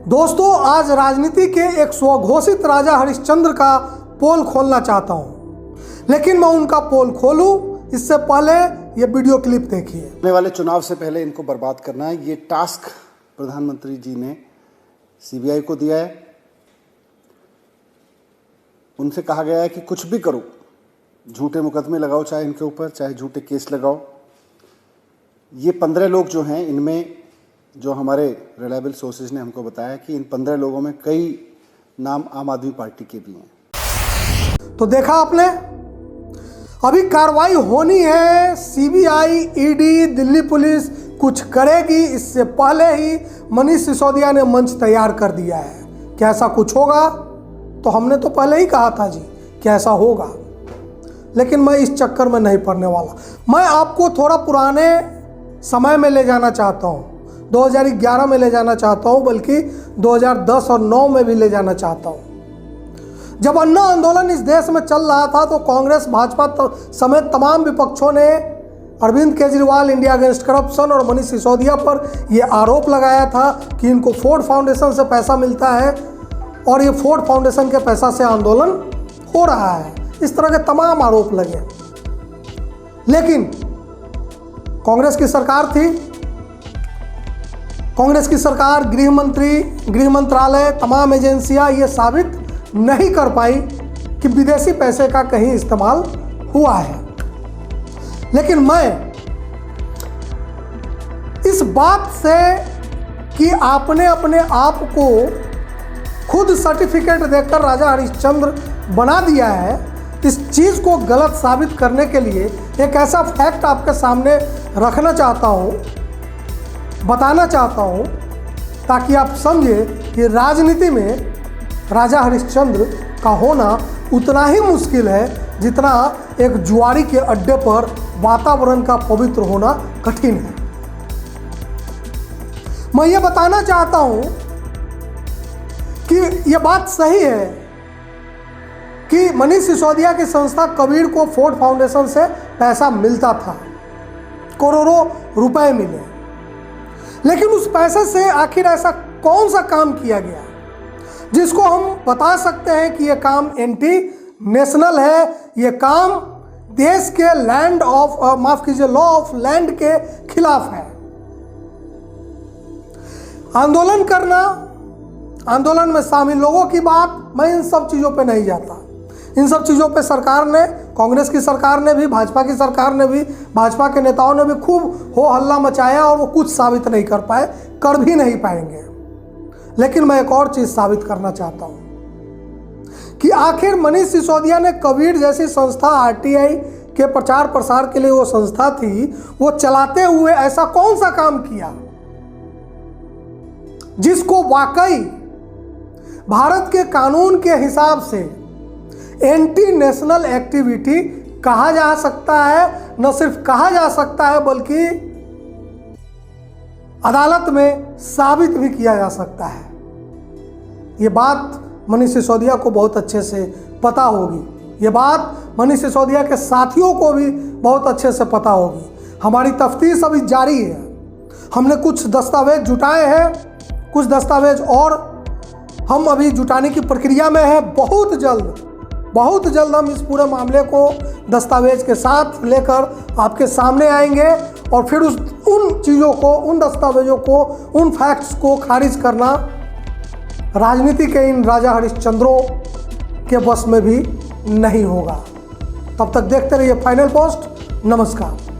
दोस्तों, आज राजनीति के एक स्वघोषित राजा हरिश्चंद्र का पोल खोलना चाहता हूं, लेकिन मैं उनका पोल खोलूं इससे पहले ये वीडियो क्लिप देखिए। आने वाले चुनाव से पहले इनको बर्बाद करना है, ये टास्क प्रधानमंत्री जी ने सीबीआई को दिया है। उनसे कहा गया है कि कुछ भी करो, झूठे मुकदमे लगाओ, चाहे इनके ऊपर, चाहे झूठे केस लगाओ। ये 15 लोग जो हैं, इनमें जो हमारे रिलायबल सोर्सेज ने हमको बताया कि इन 15 लोगों में कई नाम आम आदमी पार्टी के भी हैं। तो देखा आपने, अभी कार्रवाई होनी है, सीबीआई, ईडी, दिल्ली पुलिस कुछ करेगी। इससे पहले ही मनीष सिसोदिया ने मंच तैयार कर दिया है कि ऐसा कुछ होगा। तो हमने तो पहले ही कहा था जी कि ऐसा होगा, लेकिन मैं इस चक्कर में नहीं पड़ने वाला। मैं आपको थोड़ा पुराने समय में ले जाना चाहता हूँ, 2011 में ले जाना चाहता हूँ, बल्कि 2010 और 9 में भी ले जाना चाहता हूँ। जब अन्ना आंदोलन इस देश में चल रहा था तो कांग्रेस, भाजपा समेत तमाम विपक्षों ने Arvind Kejriwal, India against corruption और मनीष सिसोदिया पर यह आरोप लगाया था कि इनको फोर्ड फाउंडेशन से पैसा मिलता है और ये फोर्ड फाउंडेशन के पैसा से आंदोलन हो रहा है। इस तरह के तमाम आरोप लगे, लेकिन कांग्रेस की सरकार थी। कांग्रेस की सरकार, गृह मंत्री, गृह मंत्रालय, तमाम एजेंसियां ये साबित नहीं कर पाई कि विदेशी पैसे का कहीं इस्तेमाल हुआ है। लेकिन मैं इस बात से कि आपने अपने आप को खुद सर्टिफिकेट देकर राजा हरिश्चंद्र बना दिया है, इस चीज़ को गलत साबित करने के लिए एक ऐसा फैक्ट आपके सामने रखना चाहता हूँ, बताना चाहता हूँ, ताकि आप समझे कि राजनीति में राजा हरिश्चंद्र का होना उतना ही मुश्किल है जितना एक जुआरी के अड्डे पर वातावरण का पवित्र होना कठिन है। मैं ये बताना चाहता हूं कि यह बात सही है कि मनीष सिसोदिया की संस्था कबीर को फोर्ड फाउंडेशन से पैसा मिलता था, करोड़ों रुपए मिले, लेकिन उस पैसे से आखिर ऐसा कौन सा काम किया गया जिसको हम बता सकते हैं कि यह काम एंटी नेशनल है, यह काम देश के लैंड ऑफ, माफ कीजिए, लॉ ऑफ लैंड के खिलाफ है। आंदोलन करना, आंदोलन में शामिल लोगों की बात, मैं इन सब चीज़ों पे नहीं जाता। इन सब चीज़ों पे सरकार ने, कांग्रेस की सरकार ने भी, भाजपा की सरकार ने भी, भाजपा के नेताओं ने भी खूब हो हल्ला मचाया और वो कुछ साबित नहीं कर पाए, कर भी नहीं पाएंगे। लेकिन मैं एक और चीज़ साबित करना चाहता हूं कि आखिर मनीष सिसोदिया ने कबीर जैसी संस्था, आरटीआई के प्रचार प्रसार के लिए वो संस्था थी, वो चलाते हुए ऐसा कौन सा काम किया जिसको वाकई भारत के कानून के हिसाब से एंटी नेशनल एक्टिविटी कहा जा सकता है। न सिर्फ कहा जा सकता है, बल्कि अदालत में साबित भी किया जा सकता है। ये बात मनीष सिसोदिया को बहुत अच्छे से पता होगी, ये बात मनीष सिसोदिया के साथियों को भी बहुत अच्छे से पता होगी। हमारी तफ्तीश अभी जारी है, हमने कुछ दस्तावेज जुटाए हैं, कुछ दस्तावेज और हम अभी जुटाने की प्रक्रिया में है। बहुत जल्द हम इस पूरे मामले को दस्तावेज के साथ लेकर आपके सामने आएंगे और फिर उन चीज़ों को, उन दस्तावेजों को, उन फैक्ट्स को खारिज करना राजनीति के इन राजा हरिश्चंद्रों के बस में भी नहीं होगा। तब तक देखते रहिए फाइनल पोस्ट। नमस्कार।